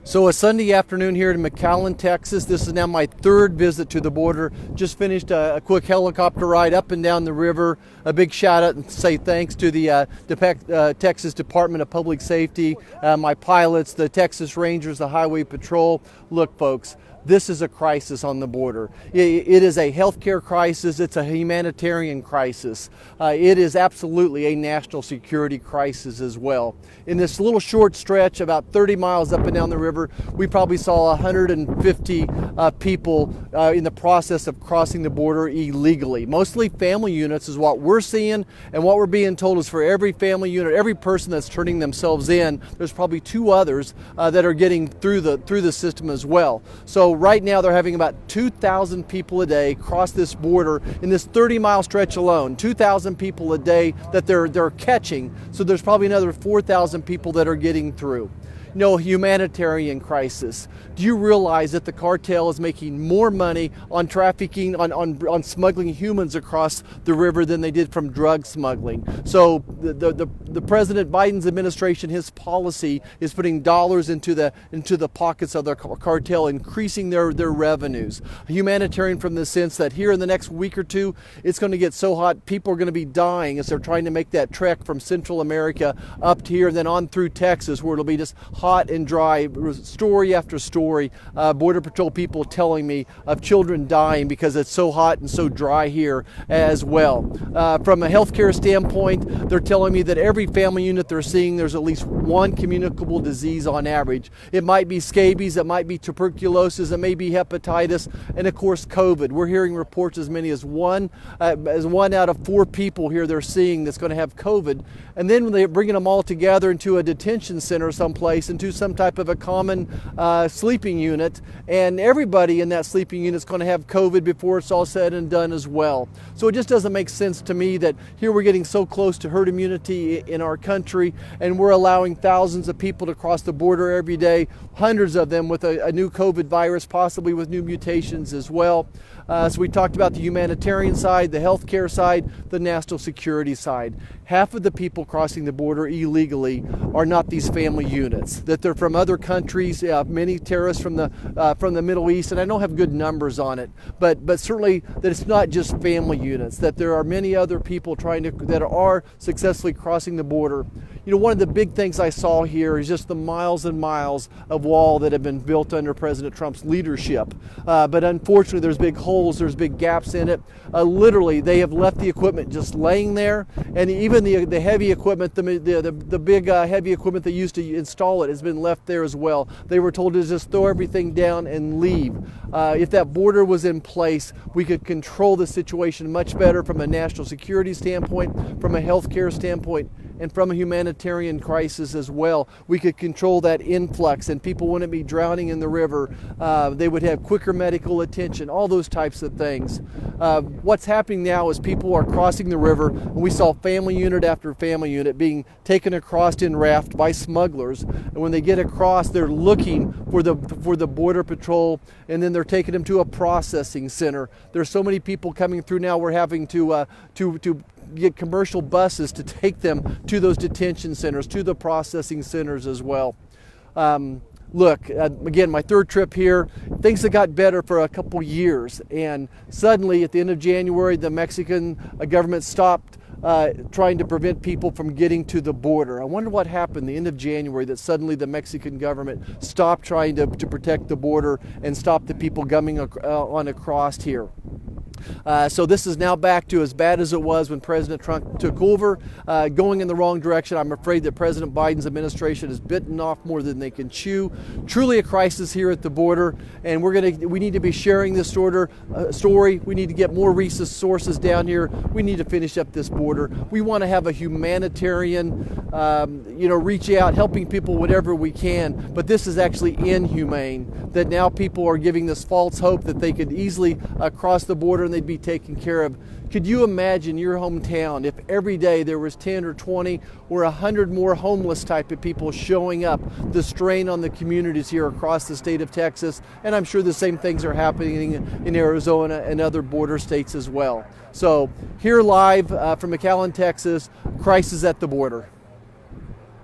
So a Sunday afternoon here in McAllen, Texas. This is now my third visit to the border. Just finished a quick helicopter ride up and down the river. A big shout out and say thanks to the Texas Department of Public Safety, my pilots, the Texas Rangers, the Highway Patrol. Look, folks, this is a crisis on the border. It is a healthcare crisis. It's a humanitarian crisis. It is absolutely a national security crisis as well. In this little short stretch, about 30 miles up and down the river, we probably saw 150 people in the process of crossing the border illegally. Mostly family units is what we're seeing, and what we're being told is for every family unit, every person that's turning themselves in, there's probably two others that are getting through the system as well. So right now they're having about 2,000 people a day cross this border in this 30-mile stretch alone. 2,000 people a day that they're catching. So there's probably another 4,000 people that are getting through. Humanitarian crisis. Do you realize that the cartel is making more money on trafficking, on smuggling humans across the river than they did from drug smuggling? So the President Biden's administration, his policy is putting dollars into the pockets of the cartel, increasing their revenues. Humanitarian from the sense that here in the next week or two, it's going to get so hot, people are going to be dying as they're trying to make that trek from Central America up to here and then on through Texas, where it'll be just hot and dry, story after story. Border Patrol people telling me of children dying because it's so hot and so dry here as well. From a healthcare standpoint, they're telling me that every family unit they're seeing, there's at least one communicable disease on average. It might be scabies, it might be tuberculosis, it may be hepatitis, and of course COVID. We're hearing reports as many as one out of 4 people here they're seeing that's going to have COVID. And then when they're bringing them all together into a detention center someplace, into some type of a common sleeping unit, and everybody in that sleeping unit is going to have COVID before it's all said and done as well. So it just doesn't make sense to me that here we're getting so close to herd immunity in our country, and we're allowing thousands of people to cross the border every day, hundreds of them with a new COVID virus, possibly with new mutations as well. So we talked about the humanitarian side, the healthcare side, the national security side. Half of the people crossing the border illegally are not these family units, that they're from other countries, many terrorists from the Middle East, and I don't have good numbers on it, but certainly that it's not just family units, that there are many other people that are successfully crossing the border. One of the big things I saw here is just the miles and miles of wall that have been built under President Trump's leadership. But unfortunately, there's big holes, there's big gaps in it. Literally, they have left the equipment just laying there, and even the heavy equipment, the big heavy equipment they used to install it has been left there as well. They were told to just throw everything down and leave. If that border was in place, we could control the situation much better from a national security standpoint, from a healthcare standpoint, and from a humanitarian crisis as well. We could control that influx and people wouldn't be drowning in the river. They would have quicker medical attention, all those types of things. What's happening now is people are crossing the river, and we saw family unit after family unit being taken across in raft by smugglers. And when they get across, they're looking for the Border Patrol, and then they're taking them to a processing center. There's so many people coming through now, we're having to get commercial buses to take them to those detention centers, to the processing centers as well. Look, again, my third trip here, things have got better for a couple years, and suddenly at the end of January, the Mexican government stopped trying to prevent people from getting to the border. I wonder what happened the end of January that suddenly the Mexican government stopped trying to protect the border and stop the people coming on across here. So this is now back to as bad as it was when President Trump took over, going in the wrong direction. I'm afraid that President Biden's administration has bitten off more than they can chew. Truly a crisis here at the border, and we need to be sharing this story. We need to get more resources down here. We need to finish up this border. We want to have a humanitarian, reach out, helping people whatever we can. But this is actually inhumane, that now people are giving this false hope that they could easily cross the border and they'd be taken care of. Could you imagine your hometown if every day there was 10 or 20 or 100 more homeless type of people showing up? The strain on the communities here across the state of Texas, and I'm sure the same things are happening in Arizona and other border states as well. So here live from McAllen, Texas, crisis at the border.